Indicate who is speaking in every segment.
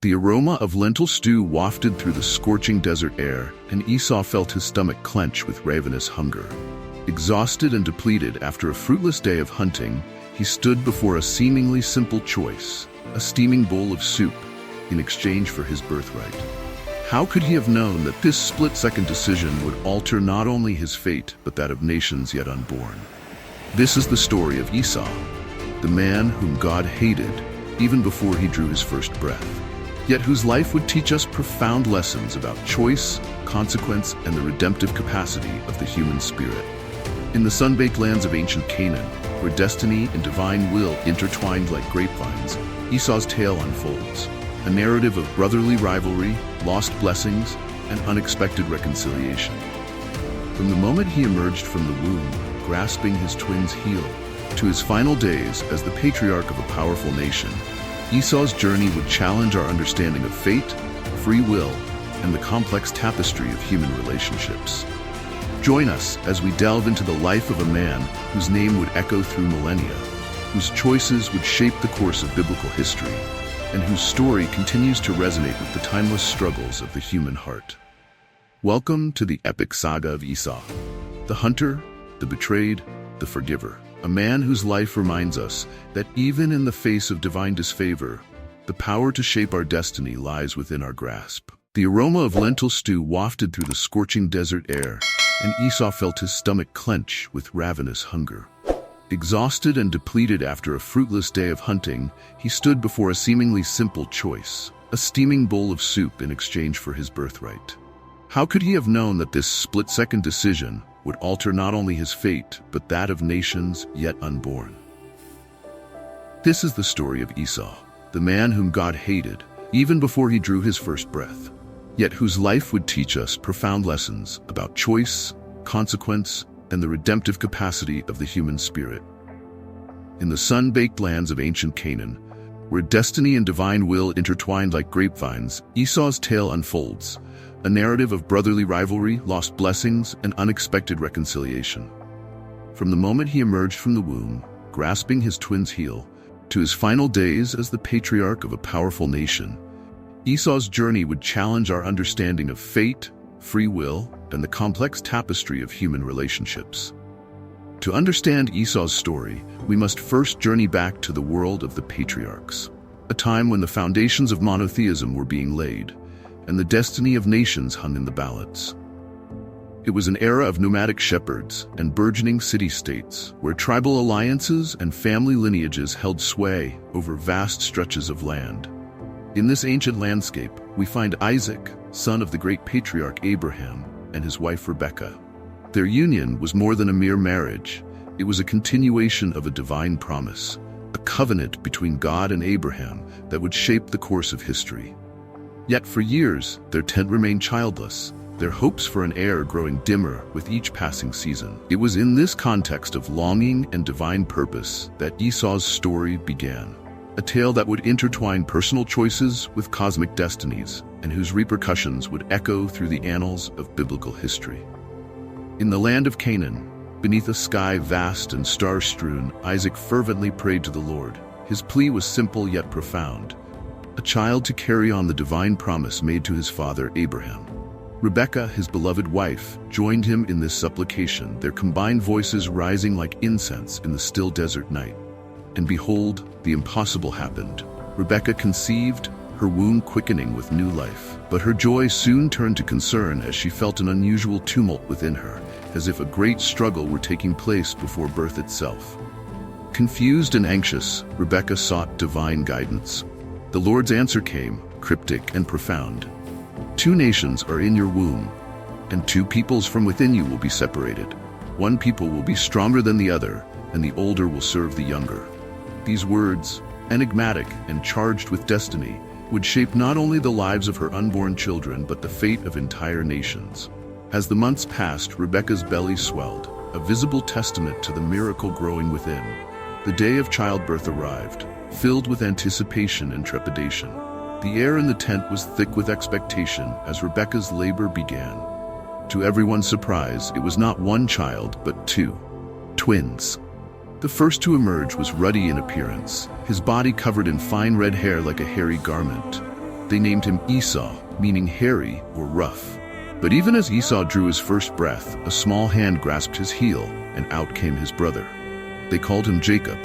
Speaker 1: The aroma of lentil stew wafted through the scorching desert air, and Esau felt his stomach clench with ravenous hunger. Exhausted and depleted after a fruitless day of hunting, he stood before a seemingly simple choice, a steaming bowl of soup, in exchange for his birthright. How could he have known that this split-second decision would alter not only his fate, but that of nations yet unborn? This is the story of Esau, the man whom God hated even before he drew his first breath, yet whose life would teach us profound lessons about choice, consequence, and the redemptive capacity of the human spirit. In the sun-baked lands of ancient Canaan, where destiny and divine will intertwined like grapevines, Esau's tale unfolds, a narrative of brotherly rivalry, lost blessings, and unexpected reconciliation. From the moment he emerged from the womb, grasping his twin's heel, to his final days as the patriarch of a powerful nation, Esau's journey would challenge our understanding of fate, free will, and the complex tapestry of human relationships. Join us as we delve into the life of a man whose name would echo through millennia, whose choices would shape the course of biblical history, and whose story continues to resonate with the timeless struggles of the human heart. Welcome to the epic saga of Esau, the hunter, the betrayed, the forgiver. A man whose life reminds us that even in the face of divine disfavor, the power to shape our destiny lies within our grasp. The aroma of lentil stew wafted through the scorching desert air, and Esau felt his stomach clench with ravenous hunger. Exhausted and depleted after a fruitless day of hunting, he stood before a seemingly simple choice, a steaming bowl of soup in exchange for his birthright. How could he have known that this split-second decision would alter not only his fate, but that of nations yet unborn? This is the story of Esau, the man whom God hated, even before he drew his first breath, yet whose life would teach us profound lessons about choice, consequence, and the redemptive capacity of the human spirit. In the sun-baked lands of ancient Canaan, where destiny and divine will intertwined like grapevines, Esau's tale unfolds, a narrative of brotherly rivalry, lost blessings, and unexpected reconciliation. From the moment he emerged from the womb, grasping his twin's heel, to his final days as the patriarch of a powerful nation, Esau's journey would challenge our understanding of fate, free will, and the complex tapestry of human relationships. To understand Esau's story, we must first journey back to the world of the patriarchs, a time when the foundations of monotheism were being laid, and the destiny of nations hung in the balance. It was an era of nomadic shepherds and burgeoning city-states, where tribal alliances and family lineages held sway over vast stretches of land. In this ancient landscape, we find Isaac, son of the great patriarch Abraham, and his wife Rebekah. Their union was more than a mere marriage. It was a continuation of a divine promise, a covenant between God and Abraham that would shape the course of history. Yet for years, their tent remained childless, their hopes for an heir growing dimmer with each passing season. It was in this context of longing and divine purpose that Esau's story began, a tale that would intertwine personal choices with cosmic destinies, and whose repercussions would echo through the annals of biblical history. In the land of Canaan, beneath a sky vast and star-strewn, Isaac fervently prayed to the Lord. His plea was simple yet profound, a child to carry on the divine promise made to his father Abraham. Rebekah, his beloved wife, joined him in this supplication, their combined voices rising like incense in the still desert night. And behold, the impossible happened. Rebekah conceived, her womb quickening with new life. But her joy soon turned to concern as she felt an unusual tumult within her, as if a great struggle were taking place before birth itself. Confused and anxious, Rebekah sought divine guidance. The Lord's answer came, cryptic and profound. 2 nations are in your womb, and 2 peoples from within you will be separated. One people will be stronger than the other, and the older will serve the younger. These words, enigmatic and charged with destiny, would shape not only the lives of her unborn children, but the fate of entire nations. As the months passed, Rebekah's belly swelled, a visible testament to the miracle growing within. The day of childbirth arrived, filled with anticipation and trepidation. The air in the tent was thick with expectation as Rebekah's labor began. To everyone's surprise, it was not 1 child, but 2 twins. The first to emerge was ruddy in appearance, his body covered in fine red hair like a hairy garment. They named him Esau, meaning hairy or rough. But even as Esau drew his first breath, a small hand grasped his heel, and out came his brother. They called him Jacob,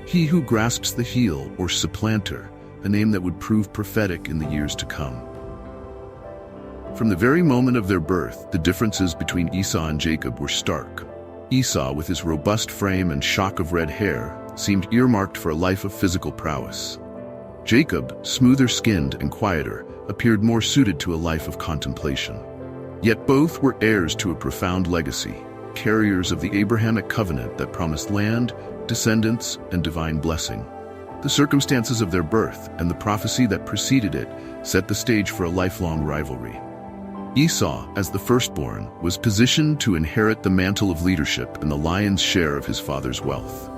Speaker 1: he who grasps the heel, or supplanter, a name that would prove prophetic in the years to come. From the very moment of their birth, the differences between Esau and Jacob were stark. Esau, with his robust frame and shock of red hair, seemed earmarked for a life of physical prowess. Jacob, smoother-skinned and quieter, appeared more suited to a life of contemplation. Yet both were heirs to a profound legacy, carriers of the Abrahamic covenant that promised land, descendants, and divine blessing. The circumstances of their birth and the prophecy that preceded it set the stage for a lifelong rivalry. Esau, as the firstborn, was positioned to inherit the mantle of leadership and the lion's share of his father's wealth.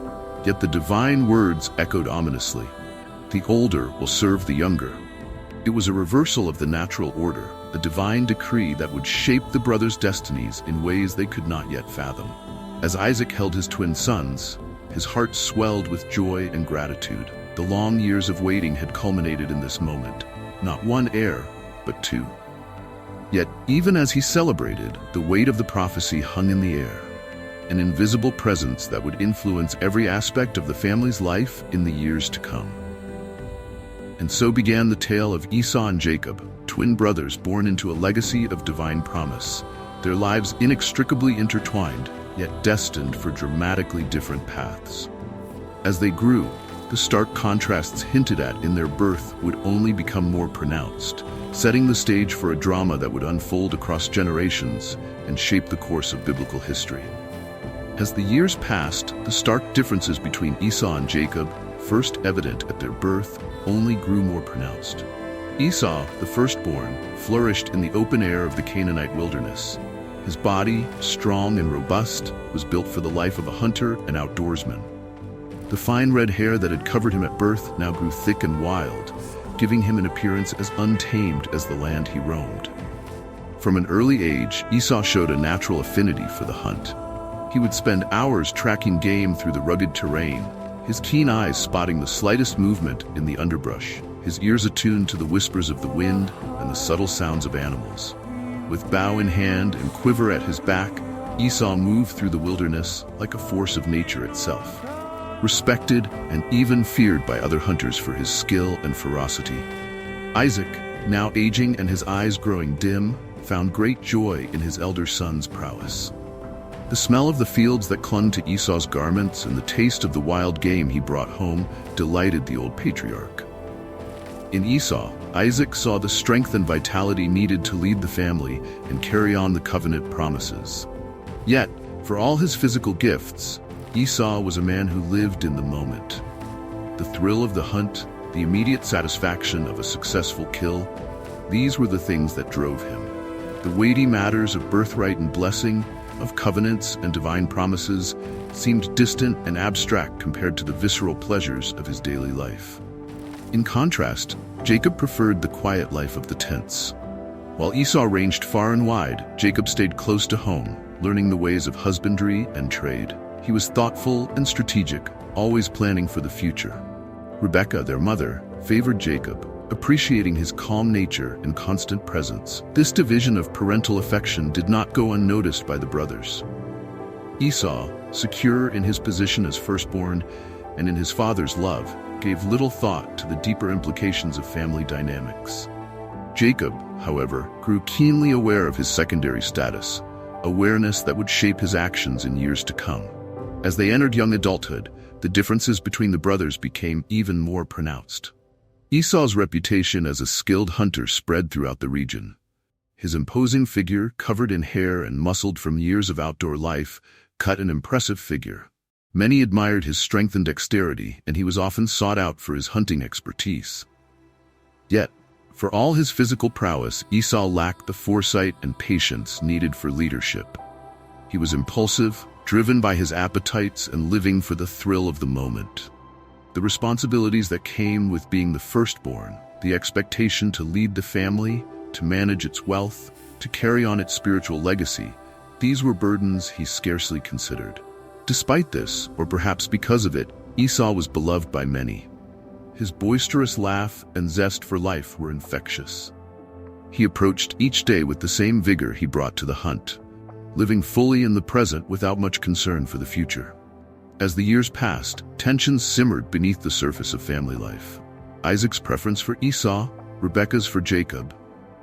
Speaker 1: Yet the divine words echoed ominously. The older will serve the younger. It was a reversal of the natural order, a divine decree that would shape the brothers' destinies in ways they could not yet fathom. As Isaac held his twin sons, his heart swelled with joy and gratitude. The long years of waiting had culminated in this moment. Not one heir, but two. Yet, even as he celebrated, the weight of the prophecy hung in the air, an invisible presence that would influence every aspect of the family's life in the years to come. And so began the tale of Esau and Jacob, twin brothers born into a legacy of divine promise, their lives inextricably intertwined, yet destined for dramatically different paths. As they grew, the stark contrasts hinted at in their birth would only become more pronounced, setting the stage for a drama that would unfold across generations and shape the course of biblical history. As the years passed, the stark differences between Esau and Jacob, first evident at their birth, only grew more pronounced. Esau, the firstborn, flourished in the open air of the Canaanite wilderness. His body, strong and robust, was built for the life of a hunter and outdoorsman. The fine red hair that had covered him at birth now grew thick and wild, giving him an appearance as untamed as the land he roamed. From an early age, Esau showed a natural affinity for the hunt. He would spend hours tracking game through the rugged terrain, his keen eyes spotting the slightest movement in the underbrush, his ears attuned to the whispers of the wind and the subtle sounds of animals. With bow in hand and quiver at his back, Esau moved through the wilderness like a force of nature itself, respected and even feared by other hunters for his skill and ferocity. Isaac, now aging and his eyes growing dim, found great joy in his elder son's prowess. The smell of the fields that clung to Esau's garments and the taste of the wild game he brought home delighted the old patriarch. In Esau, Isaac saw the strength and vitality needed to lead the family and carry on the covenant promises. Yet, for all his physical gifts, Esau was a man who lived in the moment. The thrill of the hunt, the immediate satisfaction of a successful kill, these were the things that drove him. The weighty matters of birthright and blessing, of covenants and divine promises, seemed distant and abstract compared to the visceral pleasures of his daily life. In contrast, Jacob preferred the quiet life of the tents. While Esau ranged far and wide, Jacob stayed close to home, learning the ways of husbandry and trade. He was thoughtful and strategic, always planning for the future. Rebekah, their mother, favored Jacob, appreciating his calm nature and constant presence. This division of parental affection did not go unnoticed by the brothers. Esau, secure in his position as firstborn and in his father's love, gave little thought to the deeper implications of family dynamics. Jacob, however, grew keenly aware of his secondary status, awareness that would shape his actions in years to come. As they entered young adulthood, the differences between the brothers became even more pronounced. Esau's reputation as a skilled hunter spread throughout the region. His imposing figure, covered in hair and muscled from years of outdoor life, cut an impressive figure. Many admired his strength and dexterity, and he was often sought out for his hunting expertise. Yet, for all his physical prowess, Esau lacked the foresight and patience needed for leadership. He was impulsive, driven by his appetites and living for the thrill of the moment. The responsibilities that came with being the firstborn, the expectation to lead the family, to manage its wealth, to carry on its spiritual legacy, these were burdens he scarcely considered. Despite this, or perhaps because of it, Esau was beloved by many. His boisterous laugh and zest for life were infectious. He approached each day with the same vigor he brought to the hunt, living fully in the present without much concern for the future. As the years passed, tensions simmered beneath the surface of family life. Isaac's preference for Esau, Rebekah's for Jacob,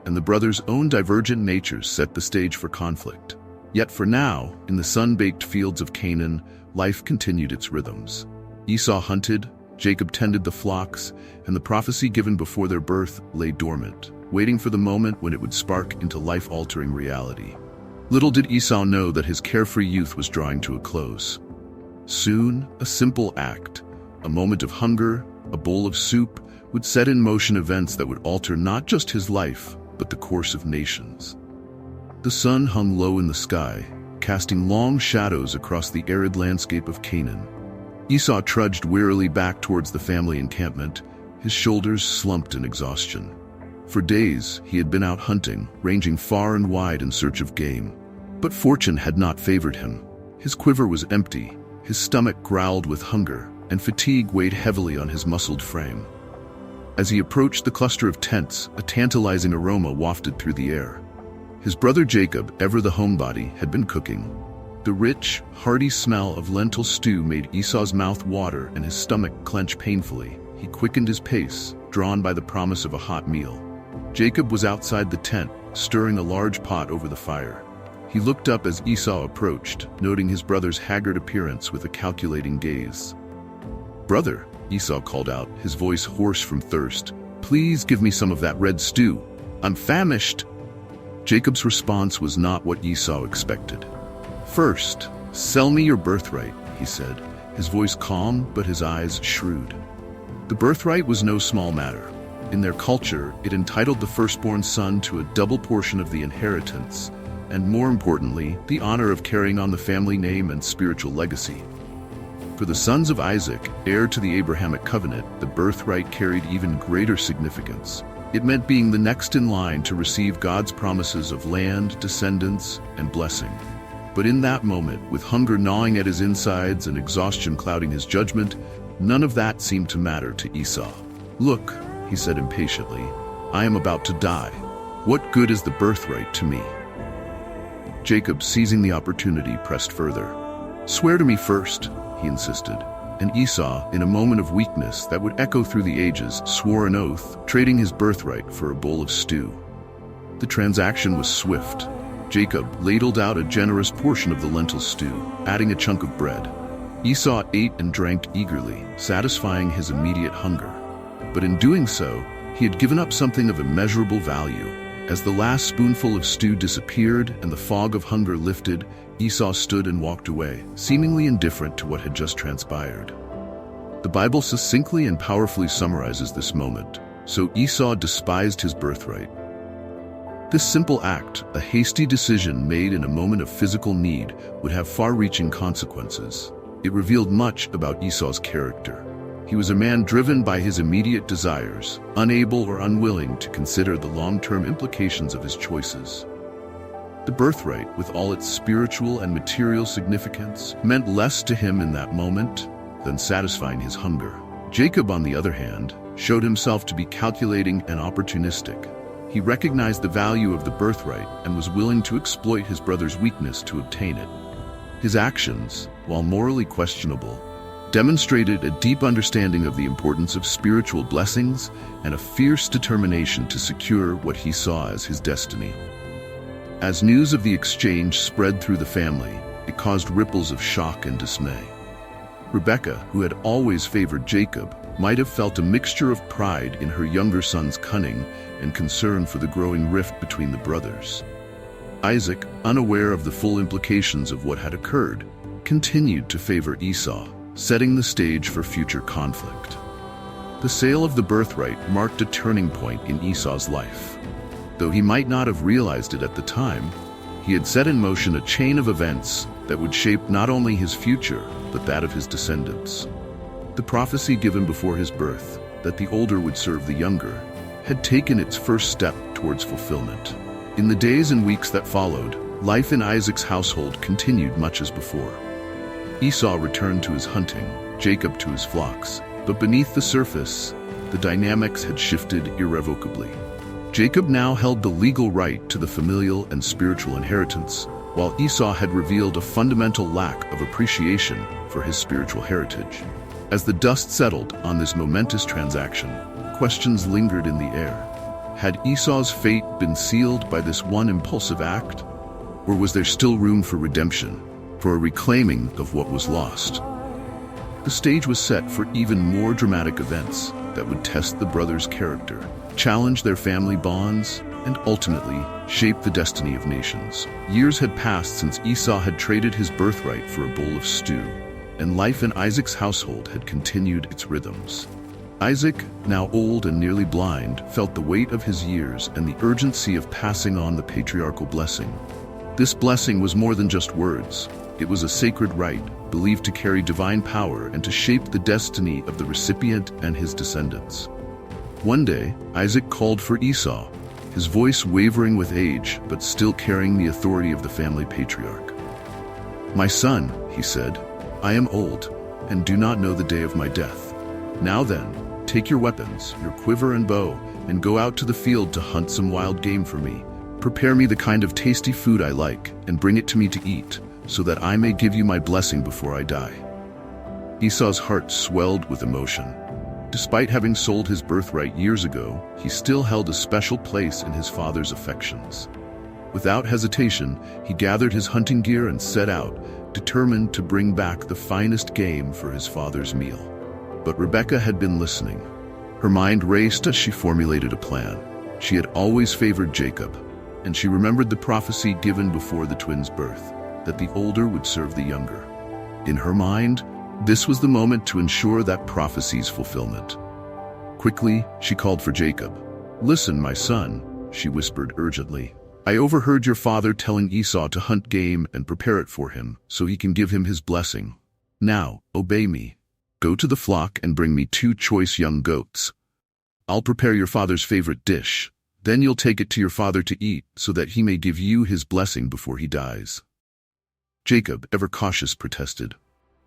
Speaker 1: and the brothers' own divergent natures set the stage for conflict. Yet for now, in the sun-baked fields of Canaan, life continued its rhythms. Esau hunted, Jacob tended the flocks, and the prophecy given before their birth lay dormant, waiting for the moment when it would spark into life-altering reality. Little did Esau know that his carefree youth was drawing to a close. Soon, a simple act, a moment of hunger, a bowl of soup, would set in motion events that would alter not just his life, but the course of nations. The sun hung low in the sky, casting long shadows across the arid landscape of Canaan. Esau trudged wearily back towards the family encampment, his shoulders slumped in exhaustion. For days, he had been out hunting, ranging far and wide in search of game. But fortune had not favored him. His quiver was empty, his stomach growled with hunger, and fatigue weighed heavily on his muscled frame. As he approached the cluster of tents, a tantalizing aroma wafted through the air. His brother Jacob, ever the homebody, had been cooking. The rich, hearty smell of lentil stew made Esau's mouth water and his stomach clench painfully. He quickened his pace, drawn by the promise of a hot meal. Jacob was outside the tent, stirring a large pot over the fire. He looked up as Esau approached, noting his brother's haggard appearance with a calculating gaze. "Brother," Esau called out, his voice hoarse from thirst, "please give me some of that red stew. I'm famished." Jacob's response was not what Esau expected. "First, sell me your birthright," he said, his voice calm but his eyes shrewd. The birthright was no small matter. In their culture, it entitled the firstborn son to a double portion of the inheritance, and more importantly, the honor of carrying on the family name and spiritual legacy. For the sons of Isaac, heir to the Abrahamic covenant, the birthright carried even greater significance. It meant being the next in line to receive God's promises of land, descendants, and blessing. But in that moment, with hunger gnawing at his insides and exhaustion clouding his judgment, none of that seemed to matter to Esau. "Look," he said impatiently, "I am about to die. What good is the birthright to me?" Jacob, seizing the opportunity, pressed further. "Swear to me first," he insisted, and Esau, in a moment of weakness that would echo through the ages, swore an oath, trading his birthright for a bowl of stew. The transaction was swift. Jacob ladled out a generous portion of the lentil stew, adding a chunk of bread. Esau ate and drank eagerly, satisfying his immediate hunger. But in doing so, he had given up something of immeasurable value. As the last spoonful of stew disappeared and the fog of hunger lifted, Esau stood and walked away, seemingly indifferent to what had just transpired. The Bible succinctly and powerfully summarizes this moment. So Esau despised his birthright. This simple act, a hasty decision made in a moment of physical need, would have far-reaching consequences. It revealed much about Esau's character. He was a man driven by his immediate desires, unable or unwilling to consider the long-term implications of his choices. The birthright, with all its spiritual and material significance, meant less to him in that moment than satisfying his hunger. Jacob, on the other hand, showed himself to be calculating and opportunistic. He recognized the value of the birthright and was willing to exploit his brother's weakness to obtain it. His actions, while morally questionable, demonstrated a deep understanding of the importance of spiritual blessings and a fierce determination to secure what he saw as his destiny. As news of the exchange spread through the family, it caused ripples of shock and dismay. Rebekah, who had always favored Jacob, might have felt a mixture of pride in her younger son's cunning and concern for the growing rift between the brothers. Isaac, unaware of the full implications of what had occurred, continued to favor Esau, setting the stage for future conflict. The sale of the birthright marked a turning point in Esau's life. Though he might not have realized it at the time, he had set in motion a chain of events that would shape not only his future, but that of his descendants. The prophecy given before his birth, that the older would serve the younger, had taken its first step towards fulfillment. In the days and weeks that followed, life in Isaac's household continued much as before. Esau returned to his hunting, Jacob to his flocks, but beneath the surface, the dynamics had shifted irrevocably. Jacob now held the legal right to the familial and spiritual inheritance, while Esau had revealed a fundamental lack of appreciation for his spiritual heritage. As the dust settled on this momentous transaction, questions lingered in the air. Had Esau's fate been sealed by this one impulsive act? Or was there still room for redemption, for a reclaiming of what was lost? The stage was set for even more dramatic events that would test the brothers' character, challenge their family bonds, and ultimately shape the destiny of nations. Years had passed since Esau had traded his birthright for a bowl of stew, and life in Isaac's household had continued its rhythms. Isaac, now old and nearly blind, felt the weight of his years and the urgency of passing on the patriarchal blessing. This blessing was more than just words. It was a sacred rite, believed to carry divine power and to shape the destiny of the recipient and his descendants. One day, Isaac called for Esau, his voice wavering with age, but still carrying the authority of the family patriarch. "My son," he said, "I am old, and do not know the day of my death. Now then, take your weapons, your quiver and bow, and go out to the field to hunt some wild game for me. Prepare me the kind of tasty food I like, and bring it to me to eat, so that I may give you my blessing before I die." Esau's heart swelled with emotion. Despite having sold his birthright years ago, he still held a special place in his father's affections. Without hesitation, he gathered his hunting gear and set out, determined to bring back the finest game for his father's meal. But Rebekah had been listening. Her mind raced as she formulated a plan. She had always favored Jacob, and she remembered the prophecy given before the twins' birth, that the older would serve the younger. In her mind, this was the moment to ensure that prophecy's fulfillment. Quickly, she called for Jacob. "Listen, my son," she whispered urgently. "I overheard your father telling Esau to hunt game and prepare it for him, so he can give him his blessing. Now, obey me. Go to the flock and bring me 2 choice young goats. I'll prepare your father's favorite dish. Then you'll take it to your father to eat, so that he may give you his blessing before he dies." Jacob, ever cautious, protested.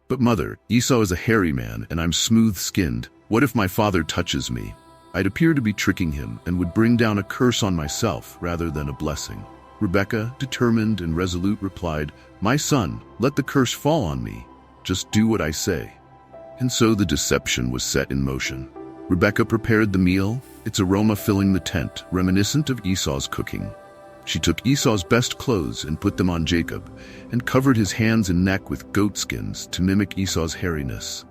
Speaker 1: "But mother, Esau is a hairy man, and I'm smooth-skinned. What if my father touches me? I'd appear to be tricking him and would bring down a curse on myself rather than a blessing." Rebekah, determined and resolute, replied, "My son, let the curse fall on me. Just do what I say." And so the deception was set in motion. Rebekah prepared the meal, its aroma filling the tent, reminiscent of Esau's cooking. She took Esau's best clothes and put them on Jacob, and covered his hands and neck with goat skins to mimic Esau's hairiness.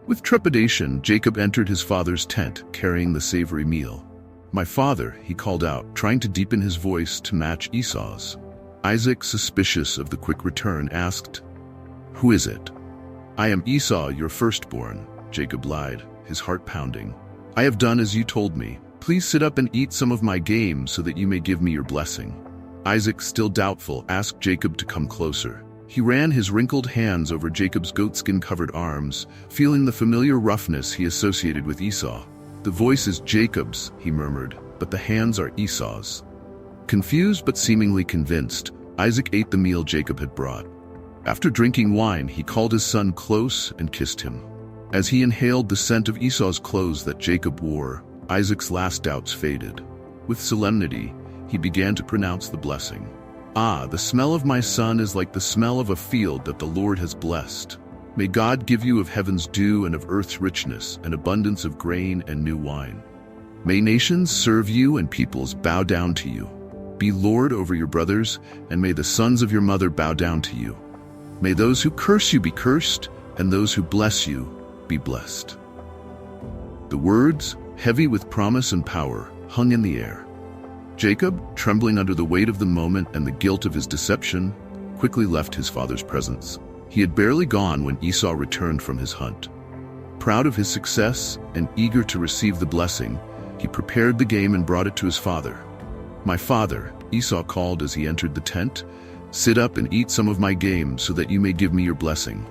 Speaker 1: With trepidation, Jacob entered his father's tent, carrying the savory meal. "My father," he called out, trying to deepen his voice to match Esau's. Isaac, suspicious of the quick return, asked, "Who is it?" "I am Esau, your firstborn," Jacob lied, his heart pounding. "I have done as you told me. Please sit up and eat some of my game so that you may give me your blessing." Isaac, still doubtful, asked Jacob to come closer. He ran his wrinkled hands over Jacob's goatskin-covered arms, feeling the familiar roughness he associated with Esau. "The voice is Jacob's," he murmured, "but the hands are Esau's." Confused but seemingly convinced, Isaac ate the meal Jacob had brought. After drinking wine, he called his son close and kissed him. As he inhaled the scent of Esau's clothes that Jacob wore, Isaac's last doubts faded. With solemnity, he began to pronounce the blessing. "Ah, the smell of my son is like the smell of a field that the Lord has blessed. May God give you of heaven's dew and of earth's richness, an abundance of grain and new wine. May nations serve you and peoples bow down to you. Be Lord over your brothers, and may the sons of your mother bow down to you. May those who curse you be cursed, and those who bless you be blessed." The words, heavy with promise and power, hung in the air. Jacob, trembling under the weight of the moment and the guilt of his deception, quickly left his father's presence. He had barely gone when Esau returned from his hunt. Proud of his success and eager to receive the blessing, he prepared the game and brought it to his father. "My father," Esau called as he entered the tent, "sit up and eat some of my game so that you may give me your blessing."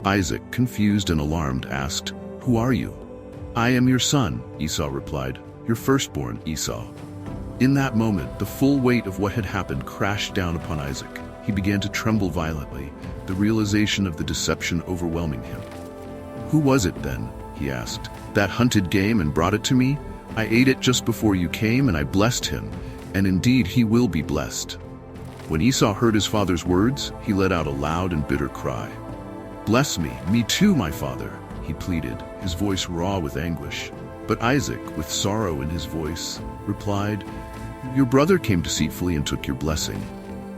Speaker 1: Isaac, confused and alarmed, asked, "Who are you?" "I am your son," Esau replied, "your firstborn, Esau." In that moment, the full weight of what had happened crashed down upon Isaac. He began to tremble violently, the realization of the deception overwhelming him. Who was it then, he asked. "That hunted game and brought it to me? I ate it just before you came, and I blessed him, and indeed he will be blessed." When Esau heard his father's words, he let out a loud and bitter cry. "Bless me too, my father," he pleaded, his voice raw with anguish. But Isaac, with sorrow in his voice, replied, "Your brother came deceitfully and took your blessing."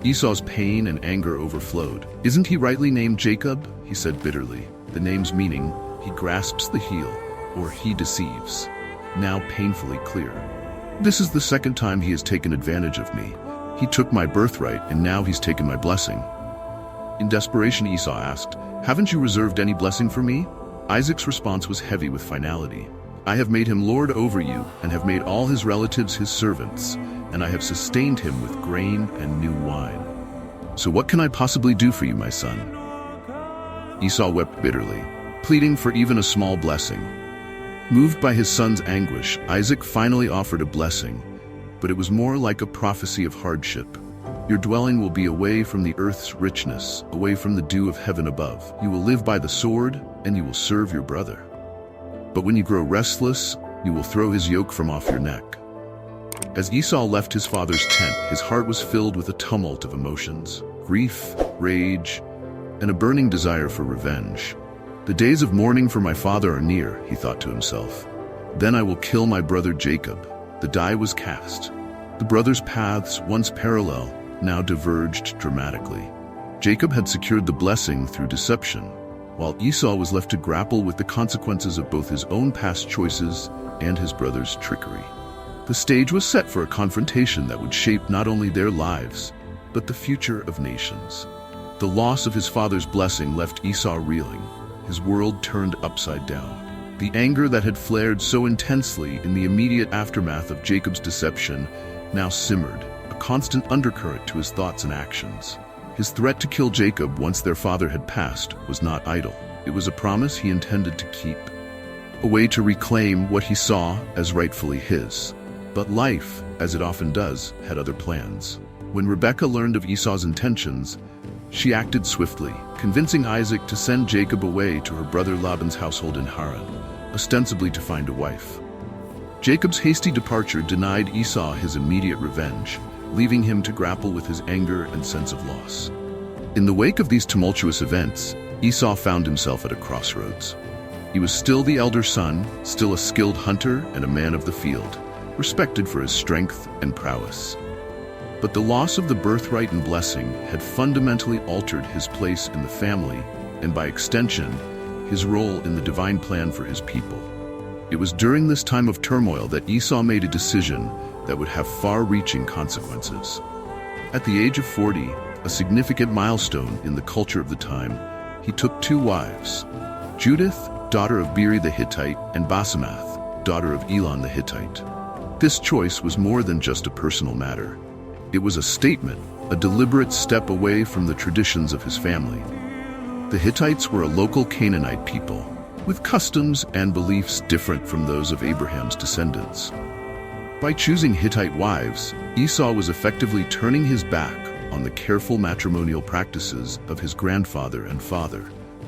Speaker 1: Esau's pain and anger overflowed. "Isn't he rightly named Jacob?" he said bitterly, the name's meaning, he grasps the heel, or he deceives, now painfully clear. "This is the second time he has taken advantage of me. He took my birthright, and now he's taken my blessing." In desperation, Esau asked, "Haven't you reserved any blessing for me?" Isaac's response was heavy with finality. "I have made him lord over you, and have made all his relatives his servants, and I have sustained him with grain and new wine. So what can I possibly do for you, my son?" Esau wept bitterly, pleading for even a small blessing. Moved by his son's anguish, Isaac finally offered a blessing, but it was more like a prophecy of hardship. "Your dwelling will be away from the earth's richness, away from the dew of heaven above. You will live by the sword, and you will serve your brother. But when you grow restless, you will throw his yoke from off your neck." As Esau left his father's tent, his heart was filled with a tumult of emotions, grief, rage, and a burning desire for revenge. "The days of mourning for my father are near," he thought to himself. "Then I will kill my brother Jacob." The die was cast. The brothers' paths, once parallel, now diverged dramatically. Jacob had secured the blessing through deception, while Esau was left to grapple with the consequences of both his own past choices and his brother's trickery. The stage was set for a confrontation that would shape not only their lives, but the future of nations. The loss of his father's blessing left Esau reeling, his world turned upside down. The anger that had flared so intensely in the immediate aftermath of Jacob's deception now simmered, a constant undercurrent to his thoughts and actions. His threat to kill Jacob once their father had passed was not idle. It was a promise he intended to keep, a way to reclaim what he saw as rightfully his. But life, as it often does, had other plans. When Rebekah learned of Esau's intentions, she acted swiftly, convincing Isaac to send Jacob away to her brother Laban's household in Haran, ostensibly to find a wife. Jacob's hasty departure denied Esau his immediate revenge, leaving him to grapple with his anger and sense of loss. In the wake of these tumultuous events, Esau found himself at a crossroads. He was still the elder son, still a skilled hunter and a man of the field, respected for his strength and prowess. But the loss of the birthright and blessing had fundamentally altered his place in the family, and by extension, his role in the divine plan for his people. It was during this time of turmoil that Esau made a decision that would have far-reaching consequences. At the age of 40, a significant milestone in the culture of the time, he took two wives, Judith, daughter of Beeri the Hittite, and Basemath, daughter of Elon the Hittite. This choice was more than just a personal matter. It was a statement, a deliberate step away from the traditions of his family. The Hittites were a local Canaanite people, with customs and beliefs different from those of Abraham's descendants. By choosing Hittite wives, Esau was effectively turning his back on the careful matrimonial practices of his grandfather and father,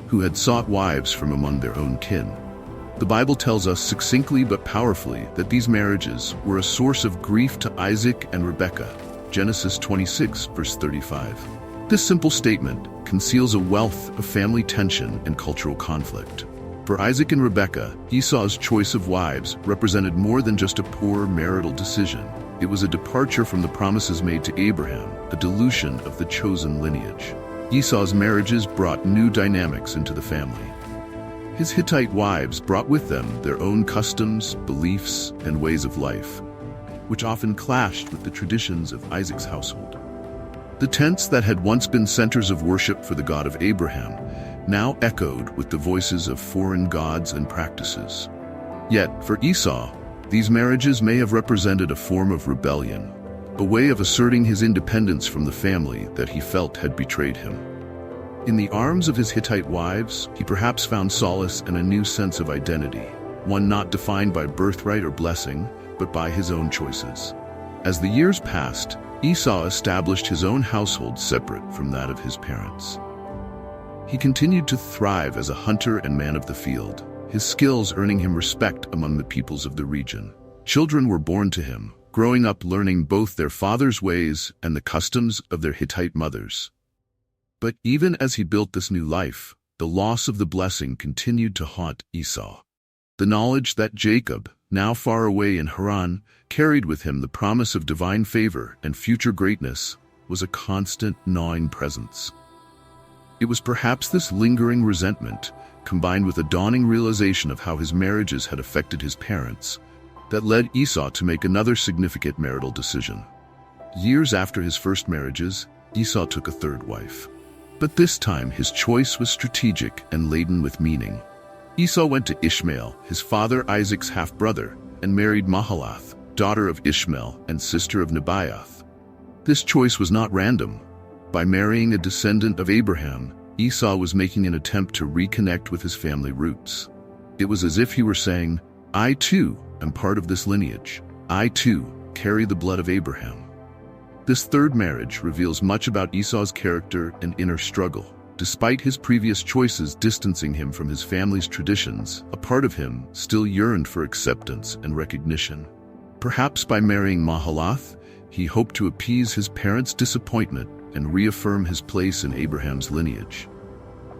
Speaker 1: who had sought wives from among their own kin. The Bible tells us succinctly but powerfully that these marriages were a source of grief to Isaac and Rebekah, Genesis 26, verse 35. This simple statement conceals a wealth of family tension and cultural conflict. For Isaac and Rebekah, Esau's choice of wives represented more than just a poor marital decision. It was a departure from the promises made to Abraham, a dilution of the chosen lineage. Esau's marriages brought new dynamics into the family. His Hittite wives brought with them their own customs, beliefs, and ways of life, which often clashed with the traditions of Isaac's household. The tents that had once been centers of worship for the God of Abraham now echoed with the voices of foreign gods and practices. Yet, for Esau, these marriages may have represented a form of rebellion, a way of asserting his independence from the family that he felt had betrayed him. In the arms of his Hittite wives, he perhaps found solace and a new sense of identity, one not defined by birthright or blessing, but by his own choices. As the years passed, Esau established his own household separate from that of his parents. He continued to thrive as a hunter and man of the field, his skills earning him respect among the peoples of the region. Children were born to him, growing up learning both their father's ways and the customs of their Hittite mothers. But even as he built this new life, the loss of the blessing continued to haunt Esau. The knowledge that Jacob, now far away in Haran, carried with him the promise of divine favor and future greatness was a constant, gnawing presence. It was perhaps this lingering resentment, combined with a dawning realization of how his marriages had affected his parents, that led Esau to make another significant marital decision. Years after his first marriages, Esau took a third wife. But this time his choice was strategic and laden with meaning. Esau went to Ishmael, his father Isaac's half-brother, and married Mahalath, daughter of Ishmael and sister of Nebaioth. This choice was not random. By marrying a descendant of Abraham, Esau was making an attempt to reconnect with his family roots. It was as if he were saying, "I too am part of this lineage. I too carry the blood of Abraham." This third marriage reveals much about Esau's character and inner struggle. Despite his previous choices distancing him from his family's traditions, a part of him still yearned for acceptance and recognition. Perhaps by marrying Mahalath, he hoped to appease his parents' disappointment and reaffirm his place in Abraham's lineage.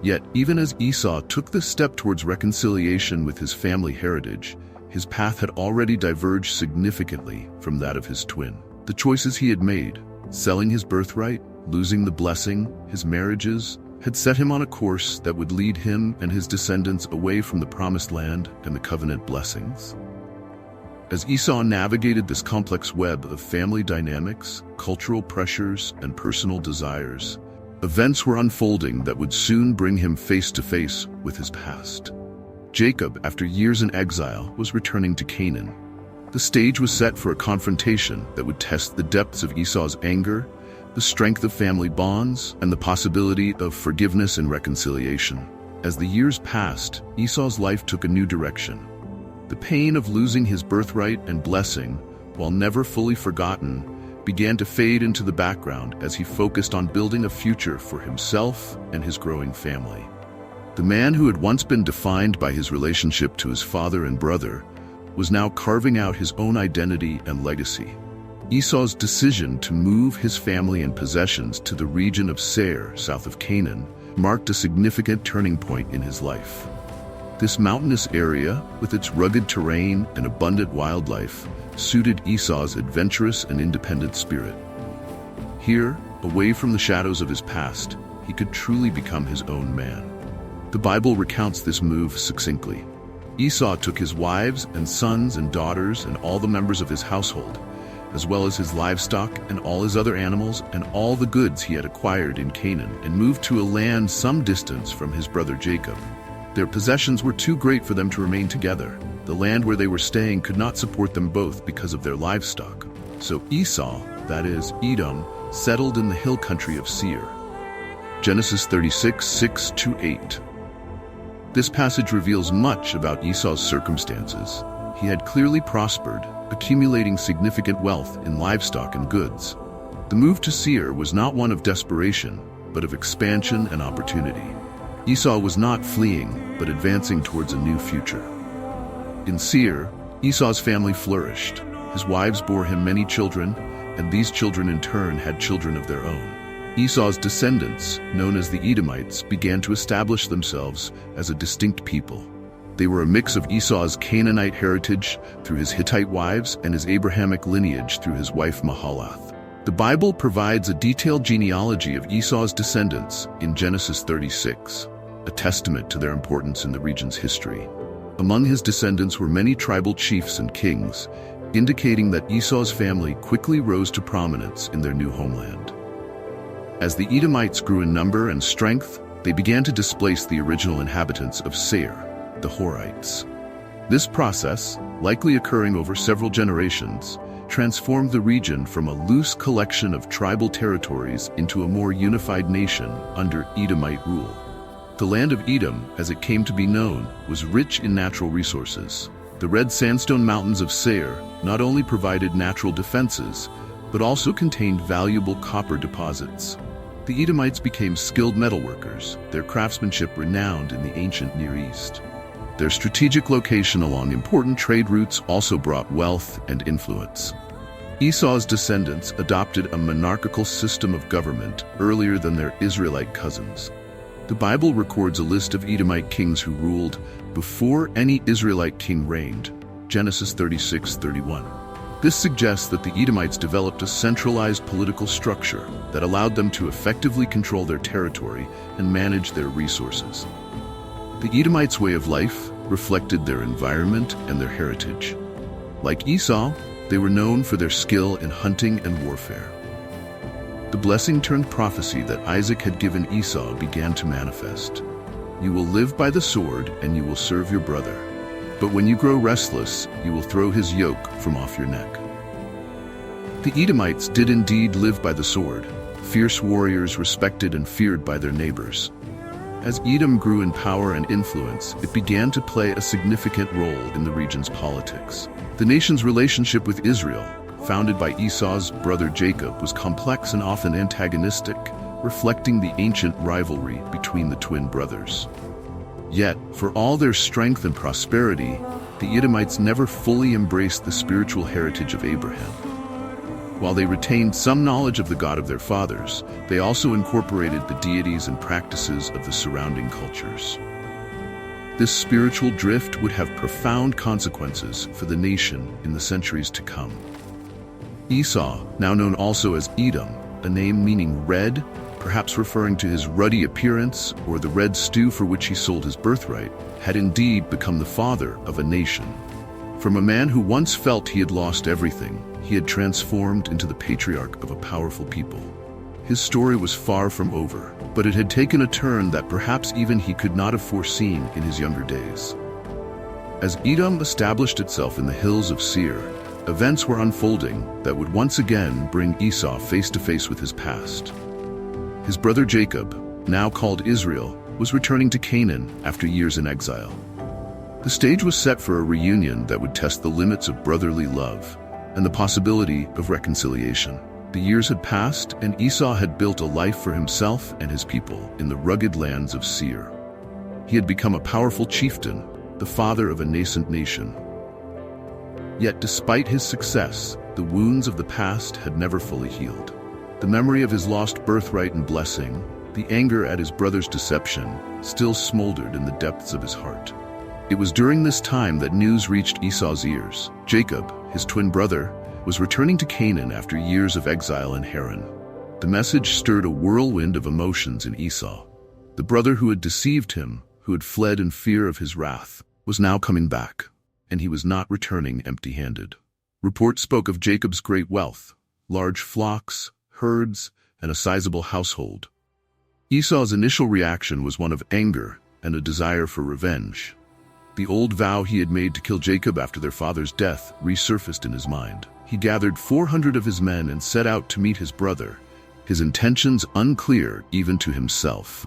Speaker 1: Yet, even as Esau took this step towards reconciliation with his family heritage, his path had already diverged significantly from that of his twin. The choices he had made, selling his birthright, losing the blessing, his marriages, had set him on a course that would lead him and his descendants away from the promised land and the covenant blessings. As Esau navigated this complex web of family dynamics, cultural pressures, and personal desires, events were unfolding that would soon bring him face to face with his past. Jacob, after years in exile, was returning to Canaan. The stage was set for a confrontation that would test the depths of Esau's anger, the strength of family bonds, and the possibility of forgiveness and reconciliation. As the years passed, Esau's life took a new direction. The pain of losing his birthright and blessing, while never fully forgotten, began to fade into the background as he focused on building a future for himself and his growing family. The man who had once been defined by his relationship to his father and brother was now carving out his own identity and legacy. Esau's decision to move his family and possessions to the region of Seir, south of Canaan, marked a significant turning point in his life. This mountainous area, with its rugged terrain and abundant wildlife, suited Esau's adventurous and independent spirit. Here, away from the shadows of his past, he could truly become his own man. The Bible recounts this move succinctly. Esau took his wives and sons and daughters and all the members of his household, as well as his livestock and all his other animals and all the goods he had acquired in Canaan, and moved to a land some distance from his brother Jacob. Their possessions were too great for them to remain together. The land where they were staying could not support them both because of their livestock. So Esau, that is, Edom, settled in the hill country of Seir. Genesis 36, 6-8. This passage reveals much about Esau's circumstances. He had clearly prospered, accumulating significant wealth in livestock and goods. The move to Seir was not one of desperation, but of expansion and opportunity. Esau was not fleeing, but advancing towards a new future. In Seir, Esau's family flourished. His wives bore him many children, and these children in turn had children of their own. Esau's descendants, known as the Edomites, began to establish themselves as a distinct people. They were a mix of Esau's Canaanite heritage through his Hittite wives and his Abrahamic lineage through his wife Mahalath. The Bible provides a detailed genealogy of Esau's descendants in Genesis 36, a testament to their importance in the region's history. Among his descendants were many tribal chiefs and kings, indicating that Esau's family quickly rose to prominence in their new homeland. As the Edomites grew in number and strength, they began to displace the original inhabitants of Seir, the Horites. This process, likely occurring over several generations, transformed the region from a loose collection of tribal territories into a more unified nation under Edomite rule. The land of Edom, as it came to be known, was rich in natural resources. The red sandstone mountains of Seir not only provided natural defenses, but also contained valuable copper deposits. The Edomites became skilled metalworkers, their craftsmanship renowned in the ancient Near East. Their strategic location along important trade routes also brought wealth and influence. Esau's descendants adopted a monarchical system of government earlier than their Israelite cousins. The Bible records a list of Edomite kings who ruled before any Israelite king reigned, Genesis 36:31. This suggests that the Edomites developed a centralized political structure that allowed them to effectively control their territory and manage their resources. The Edomites' way of life reflected their environment and their heritage. Like Esau, they were known for their skill in hunting and warfare. The blessing turned prophecy that Isaac had given Esau began to manifest. You will live by the sword and you will serve your brother. But when you grow restless, you will throw his yoke from off your neck. The Edomites did indeed live by the sword, fierce warriors respected and feared by their neighbors. As Edom grew in power and influence, it began to play a significant role in the region's politics. The nation's relationship with Israel, founded by Esau's brother Jacob, was complex and often antagonistic, reflecting the ancient rivalry between the twin brothers. Yet, for all their strength and prosperity, the Edomites never fully embraced the spiritual heritage of Abraham. While they retained some knowledge of the God of their fathers, they also incorporated the deities and practices of the surrounding cultures. This spiritual drift would have profound consequences for the nation in the centuries to come. Esau, now known also as Edom, a name meaning red, perhaps referring to his ruddy appearance or the red stew for which he sold his birthright, had indeed become the father of a nation. From a man who once felt he had lost everything, he had transformed into the patriarch of a powerful people. His story was far from over, but it had taken a turn that perhaps even he could not have foreseen in his younger days. As Edom established itself in the hills of Seir, events were unfolding that would once again bring Esau face to face with his past. His brother Jacob, now called Israel, was returning to Canaan after years in exile. The stage was set for a reunion that would test the limits of brotherly love and the possibility of reconciliation. The years had passed, and Esau had built a life for himself and his people in the rugged lands of Seir. He had become a powerful chieftain, the father of a nascent nation. Yet despite his success, the wounds of the past had never fully healed. The memory of his lost birthright and blessing, the anger at his brother's deception, still smoldered in the depths of his heart. It was during this time that news reached Esau's ears. Jacob, his twin brother, was returning to Canaan after years of exile in Haran. The message stirred a whirlwind of emotions in Esau. The brother who had deceived him, who had fled in fear of his wrath, was now coming back, and he was not returning empty-handed. Reports spoke of Jacob's great wealth, large flocks, herds, and a sizable household. Esau's initial reaction was one of anger and a desire for revenge. The old vow he had made to kill Jacob after their father's death resurfaced in his mind. He gathered 400 of his men and set out to meet his brother, his intentions unclear even to himself.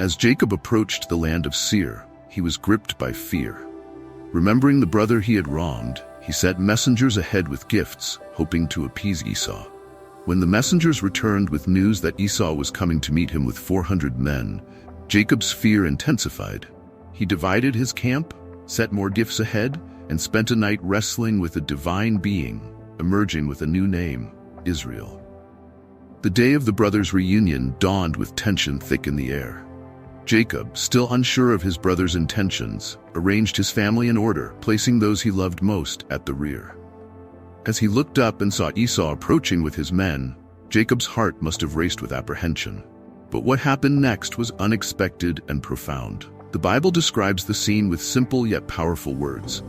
Speaker 1: As Jacob approached the land of Seir, he was gripped by fear. Remembering the brother he had wronged, he sent messengers ahead with gifts, hoping to appease Esau. When the messengers returned with news that Esau was coming to meet him with 400 men, Jacob's fear intensified. He divided his camp, set more gifts ahead, and spent a night wrestling with a divine being, emerging with a new name, Israel. The day of the brothers' reunion dawned with tension thick in the air. Jacob, still unsure of his brother's intentions, arranged his family in order, placing those he loved most at the rear. As he looked up and saw Esau approaching with his men, Jacob's heart must have raced with apprehension. But what happened next was unexpected and profound. The Bible describes the scene with simple yet powerful words.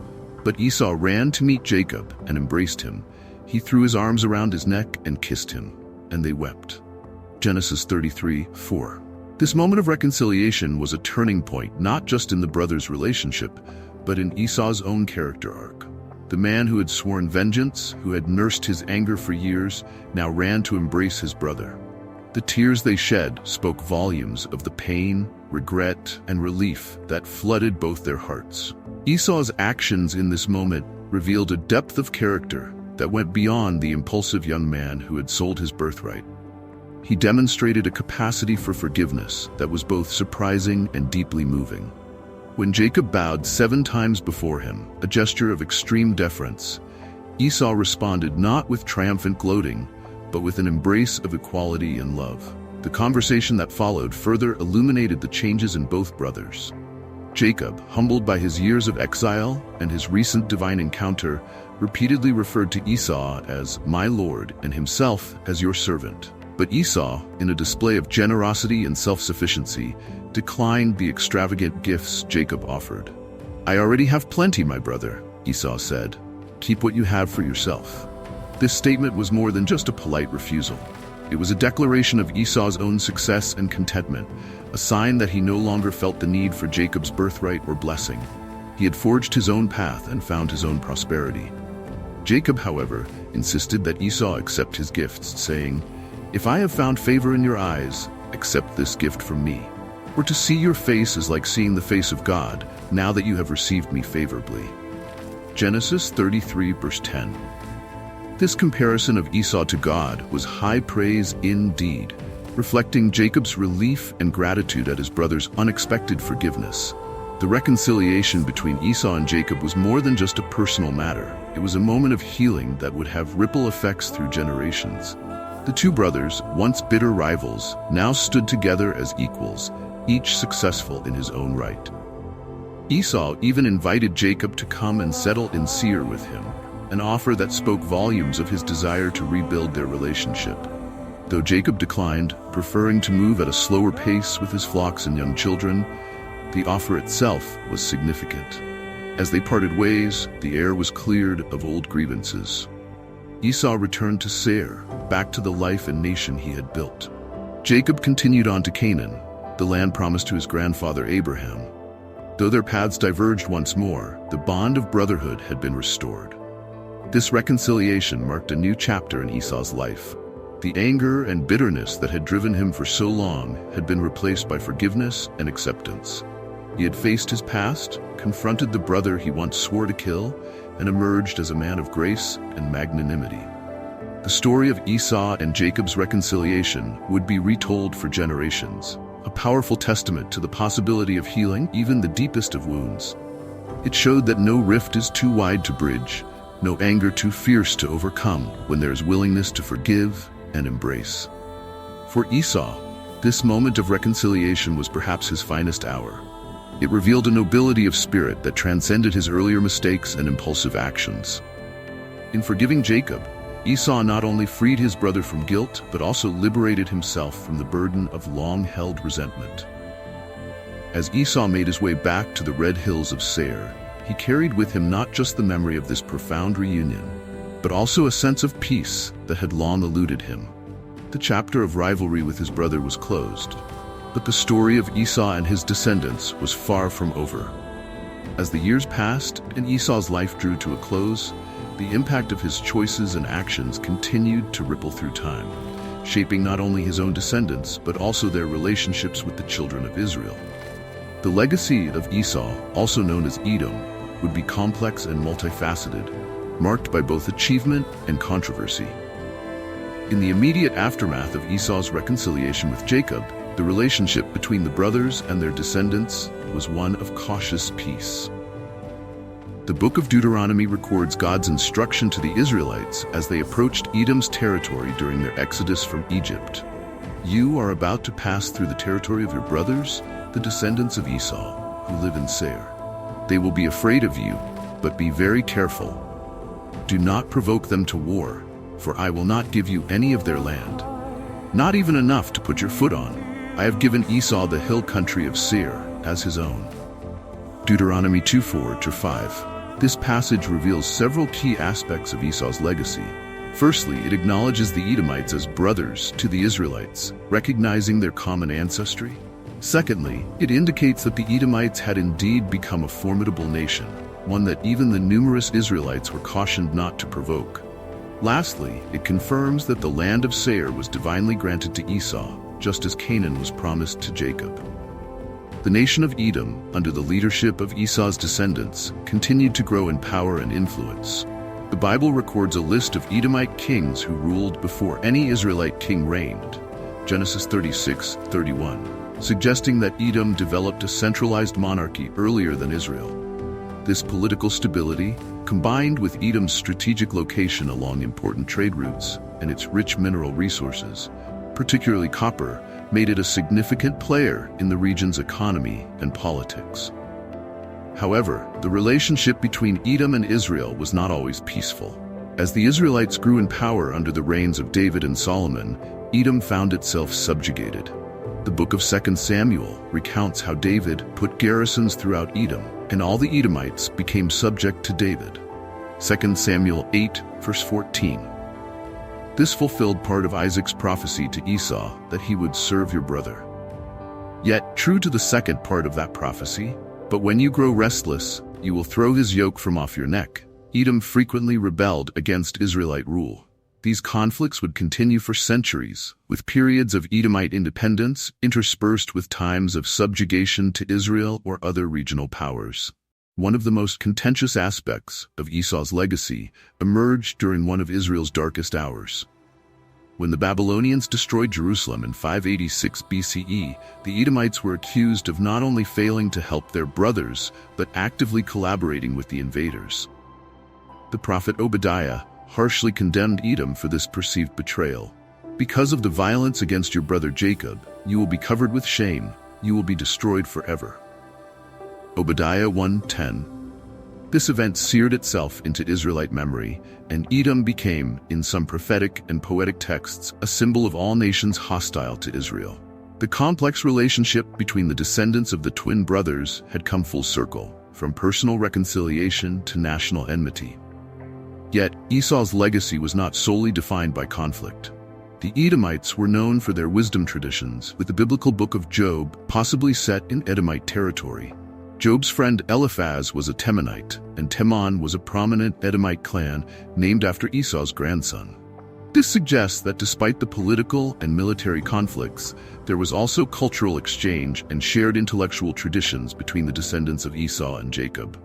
Speaker 1: But Esau ran to meet Jacob and embraced him. He threw his arms around his neck and kissed him, and they wept. Genesis 33:4. This moment of reconciliation was a turning point not just in the brothers' relationship, but in Esau's own character arc. The man who had sworn vengeance, who had nursed his anger for years, now ran to embrace his brother. The tears they shed spoke volumes of the pain, regret, and relief that flooded both their hearts. Esau's actions in this moment revealed a depth of character that went beyond the impulsive young man who had sold his birthright. He demonstrated a capacity for forgiveness that was both surprising and deeply moving. When Jacob bowed 7 times before him, a gesture of extreme deference, Esau responded not with triumphant gloating, but with an embrace of equality and love. The conversation that followed further illuminated the changes in both brothers. Jacob, humbled by his years of exile and his recent divine encounter, repeatedly referred to Esau as "my lord" and himself as "your servant." But Esau, in a display of generosity and self-sufficiency, declined the extravagant gifts Jacob offered. "I already have plenty, my brother," Esau said. "Keep what you have for yourself." This statement was more than just a polite refusal. It was a declaration of Esau's own success and contentment, a sign that he no longer felt the need for Jacob's birthright or blessing. He had forged his own path and found his own prosperity. Jacob, however, insisted that Esau accept his gifts, saying, "If I have found favor in your eyes, accept this gift from me. For to see your face is like seeing the face of God, now that you have received me favorably." Genesis 33, verse 10. This comparison of Esau to God was high praise indeed, reflecting Jacob's relief and gratitude at his brother's unexpected forgiveness. The reconciliation between Esau and Jacob was more than just a personal matter. It was a moment of healing that would have ripple effects through generations. The two brothers, once bitter rivals, now stood together as equals, each successful in his own right. Esau even invited Jacob to come and settle in Seir with him, an offer that spoke volumes of his desire to rebuild their relationship. Though Jacob declined, preferring to move at a slower pace with his flocks and young children, the offer itself was significant. As they parted ways, the air was cleared of old grievances. Esau returned to Seir, back to the life and nation he had built. Jacob continued on to Canaan, the land promised to his grandfather Abraham. Though their paths diverged once more, the bond of brotherhood had been restored. This reconciliation marked a new chapter in Esau's life. The anger and bitterness that had driven him for so long had been replaced by forgiveness and acceptance. He had faced his past, confronted the brother he once swore to kill, and emerged as a man of grace and magnanimity. The story of Esau and Jacob's reconciliation would be retold for generations, a powerful testament to the possibility of healing even the deepest of wounds. It showed that no rift is too wide to bridge, no anger too fierce to overcome when there is willingness to forgive and embrace. For Esau, this moment of reconciliation was perhaps his finest hour. It revealed a nobility of spirit that transcended his earlier mistakes and impulsive actions. In forgiving Jacob, Esau not only freed his brother from guilt, but also liberated himself from the burden of long-held resentment. As Esau made his way back to the red hills of Seir, he carried with him not just the memory of this profound reunion, but also a sense of peace that had long eluded him. The chapter of rivalry with his brother was closed, but the story of Esau and his descendants was far from over. As the years passed and Esau's life drew to a close, the impact of his choices and actions continued to ripple through time, shaping not only his own descendants, but also their relationships with the children of Israel. The legacy of Esau, also known as Edom, would be complex and multifaceted, marked by both achievement and controversy. In the immediate aftermath of Esau's reconciliation with Jacob, the relationship between the brothers and their descendants was one of cautious peace. The book of Deuteronomy records God's instruction to the Israelites as they approached Edom's territory during their exodus from Egypt. "You are about to pass through the territory of your brothers, the descendants of Esau, who live in Seir. They will be afraid of you, but be very careful. Do not provoke them to war, for I will not give you any of their land, not even enough to put your foot on. I have given Esau the hill country of Seir as his own." Deuteronomy 2:4-5. This passage reveals several key aspects of Esau's legacy. Firstly, it acknowledges the Edomites as brothers to the Israelites, recognizing their common ancestry. Secondly, it indicates that the Edomites had indeed become a formidable nation, one that even the numerous Israelites were cautioned not to provoke. Lastly, it confirms that the land of Seir was divinely granted to Esau, just as Canaan was promised to Jacob. The nation of Edom, under the leadership of Esau's descendants, continued to grow in power and influence. The Bible records a list of Edomite kings who ruled before any Israelite king reigned. Genesis 36:31. suggesting that Edom developed a centralized monarchy earlier than Israel. This political stability, combined with Edom's strategic location along important trade routes and its rich mineral resources, particularly copper, made it a significant player in the region's economy and politics. However, the relationship between Edom and Israel was not always peaceful. As the Israelites grew in power under the reigns of David and Solomon, Edom found itself subjugated. The book of 2 Samuel recounts how David put garrisons throughout Edom, and all the Edomites became subject to David. 2 Samuel 8, verse 14. This fulfilled part of Isaac's prophecy to Esau that he would serve your brother. Yet, true to the second part of that prophecy, but when you grow restless, you will throw his yoke from off your neck. Edom frequently rebelled against Israelite rule. These conflicts would continue for centuries, with periods of Edomite independence interspersed with times of subjugation to Israel or other regional powers. One of the most contentious aspects of Esau's legacy emerged during one of Israel's darkest hours. When the Babylonians destroyed Jerusalem in 586 BCE, the Edomites were accused of not only failing to help their brothers, but actively collaborating with the invaders. The prophet Obadiah harshly condemned Edom for this perceived betrayal. Because of the violence against your brother Jacob, you will be covered with shame, you will be destroyed forever. Obadiah 1:10. This event seared itself into Israelite memory, and Edom became, in some prophetic and poetic texts, a symbol of all nations hostile to Israel. The complex relationship between the descendants of the twin brothers had come full circle, from personal reconciliation to national enmity. Yet, Esau's legacy was not solely defined by conflict. The Edomites were known for their wisdom traditions, with the biblical book of Job possibly set in Edomite territory. Job's friend Eliphaz was a Temanite, and Teman was a prominent Edomite clan named after Esau's grandson. This suggests that despite the political and military conflicts, there was also cultural exchange and shared intellectual traditions between the descendants of Esau and Jacob.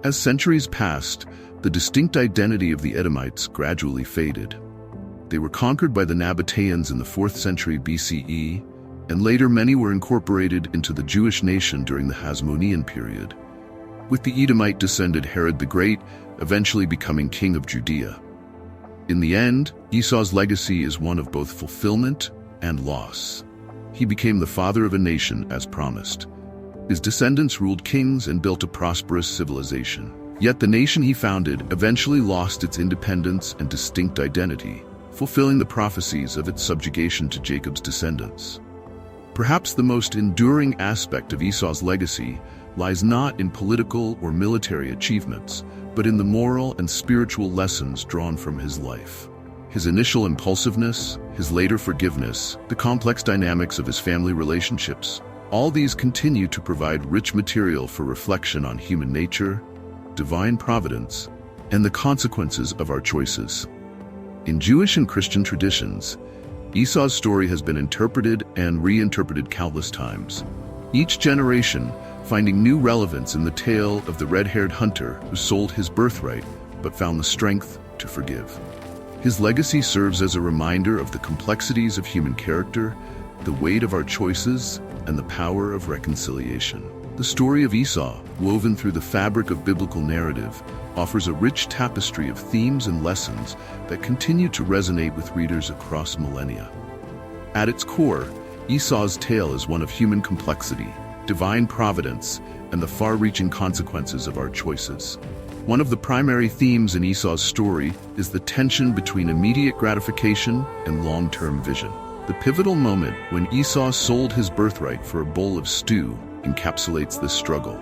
Speaker 1: As centuries passed, the distinct identity of the Edomites gradually faded. They were conquered by the Nabateans in the 4th century BCE, and later many were incorporated into the Jewish nation during the Hasmonean period, with the Edomite descendant Herod the Great eventually becoming king of Judea. In the end, Esau's legacy is one of both fulfillment and loss. He became the father of a nation as promised. His descendants ruled kings and built a prosperous civilization. Yet the nation he founded eventually lost its independence and distinct identity, fulfilling the prophecies of its subjugation to Jacob's descendants. Perhaps the most enduring aspect of Esau's legacy lies not in political or military achievements, but in the moral and spiritual lessons drawn from his life. His initial impulsiveness, his later forgiveness, the complex dynamics of his family relationships, all these continue to provide rich material for reflection on human nature, divine providence, and the consequences of our choices. In Jewish and Christian traditions, Esau's story has been interpreted and reinterpreted countless times, each generation finding new relevance in the tale of the red-haired hunter who sold his birthright but found the strength to forgive. His legacy serves as a reminder of the complexities of human character, the weight of our choices, and the power of reconciliation. The story of Esau, woven through the fabric of biblical narrative, offers a rich tapestry of themes and lessons that continue to resonate with readers across millennia. At its core, Esau's tale is one of human complexity, divine providence, and the far-reaching consequences of our choices. One of the primary themes in Esau's story is the tension between immediate gratification and long-term vision. The pivotal moment when Esau sold his birthright for a bowl of stew encapsulates this struggle.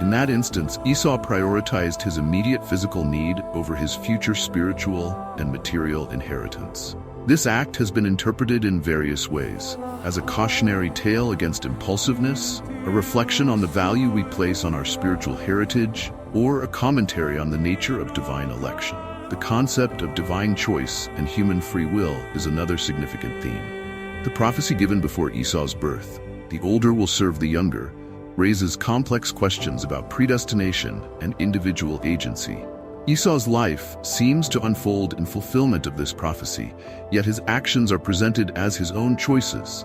Speaker 1: In that instance, Esau prioritized his immediate physical need over his future spiritual and material inheritance. This act has been interpreted in various ways, as a cautionary tale against impulsiveness, a reflection on the value we place on our spiritual heritage, or a commentary on the nature of divine election. The concept of divine choice and human free will is another significant theme. The prophecy given before Esau's birth, "The older will serve the younger," raises complex questions about predestination and individual agency. Esau's life seems to unfold in fulfillment of this prophecy, yet his actions are presented as his own choices.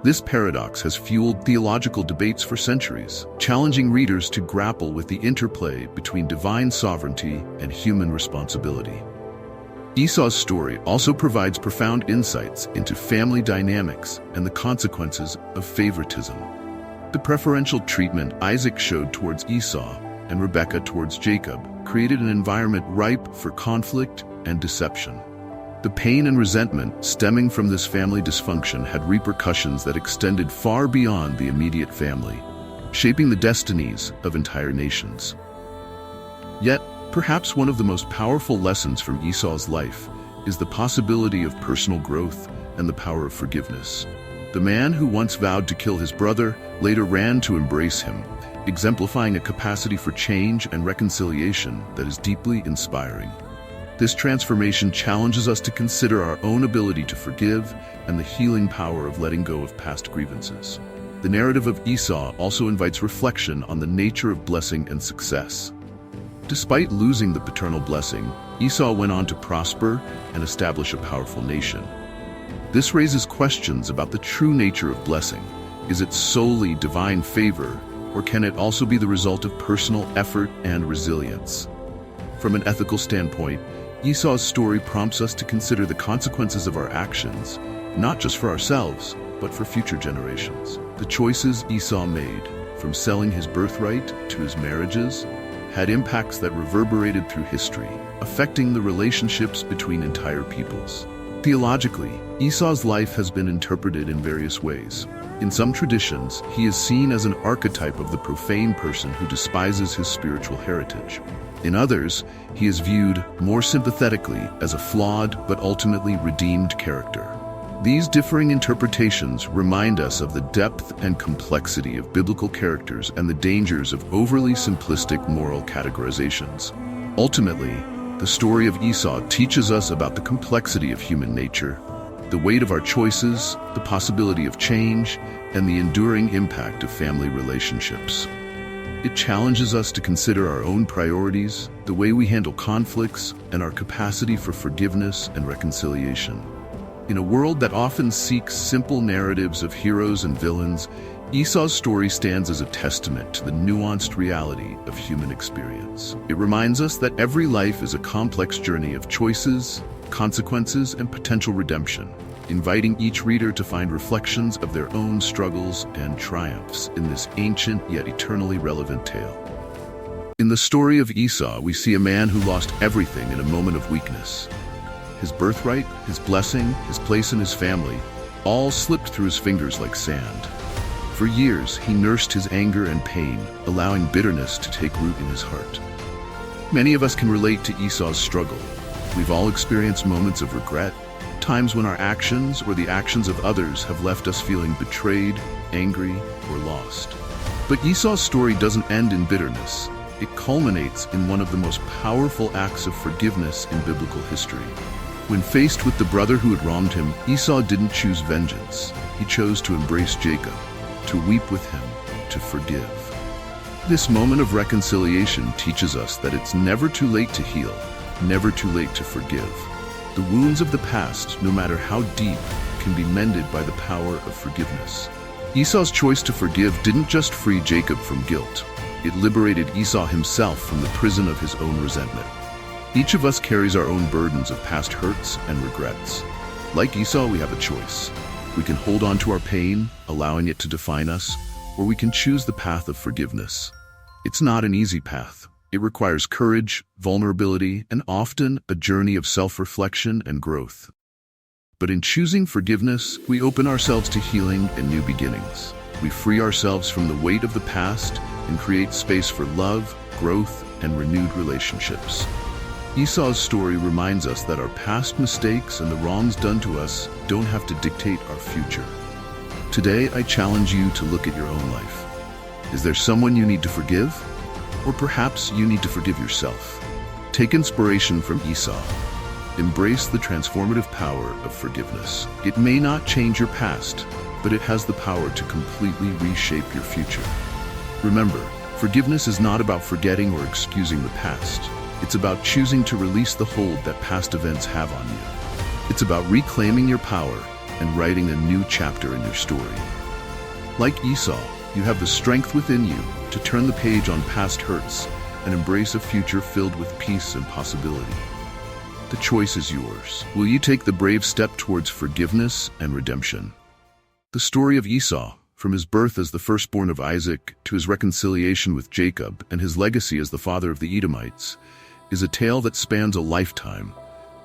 Speaker 1: This paradox has fueled theological debates for centuries, challenging readers to grapple with the interplay between divine sovereignty and human responsibility. Esau's story also provides profound insights into family dynamics and the consequences of favoritism. The preferential treatment Isaac showed towards Esau and Rebekah towards Jacob created an environment ripe for conflict and deception. The pain and resentment stemming from this family dysfunction had repercussions that extended far beyond the immediate family, shaping the destinies of entire nations. Yet, perhaps one of the most powerful lessons from Esau's life is the possibility of personal growth and the power of forgiveness. The man who once vowed to kill his brother later ran to embrace him, exemplifying a capacity for change and reconciliation that is deeply inspiring. This transformation challenges us to consider our own ability to forgive and the healing power of letting go of past grievances. The narrative of Esau also invites reflection on the nature of blessing and success. Despite losing the paternal blessing, Esau went on to prosper and establish a powerful nation. This raises questions about the true nature of blessing. Is it solely divine favor, or can it also be the result of personal effort and resilience? From an ethical standpoint, Esau's story prompts us to consider the consequences of our actions, not just for ourselves, but for future generations. The choices Esau made, from selling his birthright to his marriages, had impacts that reverberated through history, affecting the relationships between entire peoples. Theologically, Esau's life has been interpreted in various ways. In some traditions, he is seen as an archetype of the profane person who despises his spiritual heritage. In others, he is viewed more sympathetically as a flawed but ultimately redeemed character. These differing interpretations remind us of the depth and complexity of biblical characters and the dangers of overly simplistic moral categorizations. Ultimately, the story of Esau teaches us about the complexity of human nature, the weight of our choices, the possibility of change, and the enduring impact of family relationships. It challenges us to consider our own priorities, the way we handle conflicts, and our capacity for forgiveness and reconciliation. In a world that often seeks simple narratives of heroes and villains, Esau's story stands as a testament to the nuanced reality of human experience. It reminds us that every life is a complex journey of choices, consequences, and potential redemption, inviting each reader to find reflections of their own struggles and triumphs in this ancient yet eternally relevant tale. In the story of Esau, we see a man who lost everything in a moment of weakness. His birthright, his blessing, his place in his family, all slipped through his fingers like sand. For years, he nursed his anger and pain, allowing bitterness to take root in his heart. Many of us can relate to Esau's struggle. We've all experienced moments of regret, times when our actions or the actions of others have left us feeling betrayed, angry, or lost. But Esau's story doesn't end in bitterness. It culminates in one of the most powerful acts of forgiveness in biblical history. When faced with the brother who had wronged him, Esau didn't choose vengeance. He chose to embrace Jacob, to weep with him, to forgive. This moment of reconciliation teaches us that it's never too late to heal, never too late to forgive. The wounds of the past, no matter how deep, can be mended by the power of forgiveness. Esau's choice to forgive didn't just free Jacob from guilt. It liberated Esau himself from the prison of his own resentment. Each of us carries our own burdens of past hurts and regrets. Like Esau, we have a choice. We can hold on to our pain, allowing it to define us, or we can choose the path of forgiveness. It's not an easy path. It requires courage, vulnerability, and often a journey of self-reflection and growth. But in choosing forgiveness, we open ourselves to healing and new beginnings. We free ourselves from the weight of the past and create space for love, growth, and renewed relationships. Esau's story reminds us that our past mistakes and the wrongs done to us don't have to dictate our future. Today, I challenge you to look at your own life. Is there someone you need to forgive? Or perhaps you need to forgive yourself. Take inspiration from Esau. Embrace the transformative power of forgiveness. It may not change your past, but it has the power to completely reshape your future. Remember, forgiveness is not about forgetting or excusing the past. It's about choosing to release the hold that past events have on you. It's about reclaiming your power and writing a new chapter in your story. Like Esau, you have the strength within you to turn the page on past hurts and embrace a future filled with peace and possibility. The choice is yours. Will you take the brave step towards forgiveness and redemption? The story of Esau, from his birth as the firstborn of Isaac to his reconciliation with Jacob and his legacy as the father of the Edomites, is a tale that spans a lifetime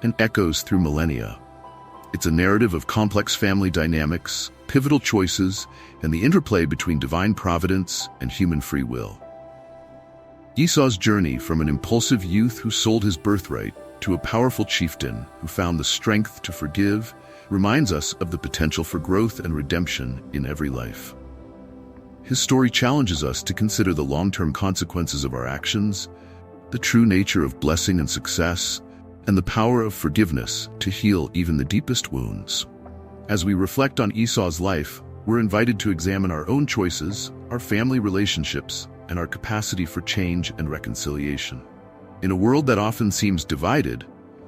Speaker 1: and echoes through millennia. It's a narrative of complex family dynamics, pivotal choices, and the interplay between divine providence and human free will. Esau's journey from an impulsive youth who sold his birthright to a powerful chieftain who found the strength to forgive reminds us of the potential for growth and redemption in every life. His story challenges us to consider the long-term consequences of our actions, the true nature of blessing and success, and the power of forgiveness to heal even the deepest wounds. As we reflect on Esau's life, we're invited to examine our own choices, our family relationships, and our capacity for change and reconciliation. In a world that often seems divided,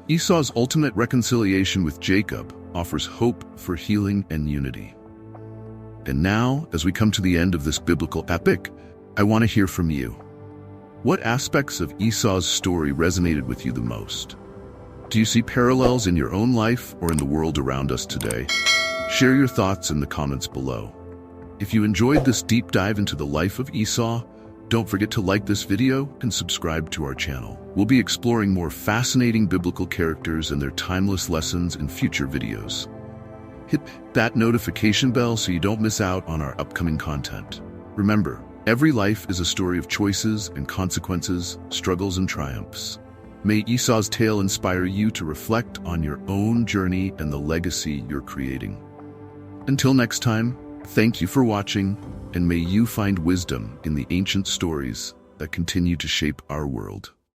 Speaker 1: Esau's ultimate reconciliation with Jacob offers hope for healing and unity. And now, as we come to the end of this biblical epic, I want to hear from you. What aspects of Esau's story resonated with you the most? Do you see parallels in your own life or in the world around us today? Share your thoughts in the comments below. If you enjoyed this deep dive into the life of Esau, don't forget to like this video and subscribe to our channel. We'll be exploring more fascinating biblical characters and their timeless lessons in future videos. Hit that notification bell so you don't miss out on our upcoming content. Remember, every life is a story of choices and consequences, struggles and triumphs. May Esau's tale inspire you to reflect on your own journey and the legacy you're creating. Until next time, thank you for watching, and may you find wisdom in the ancient stories that continue to shape our world.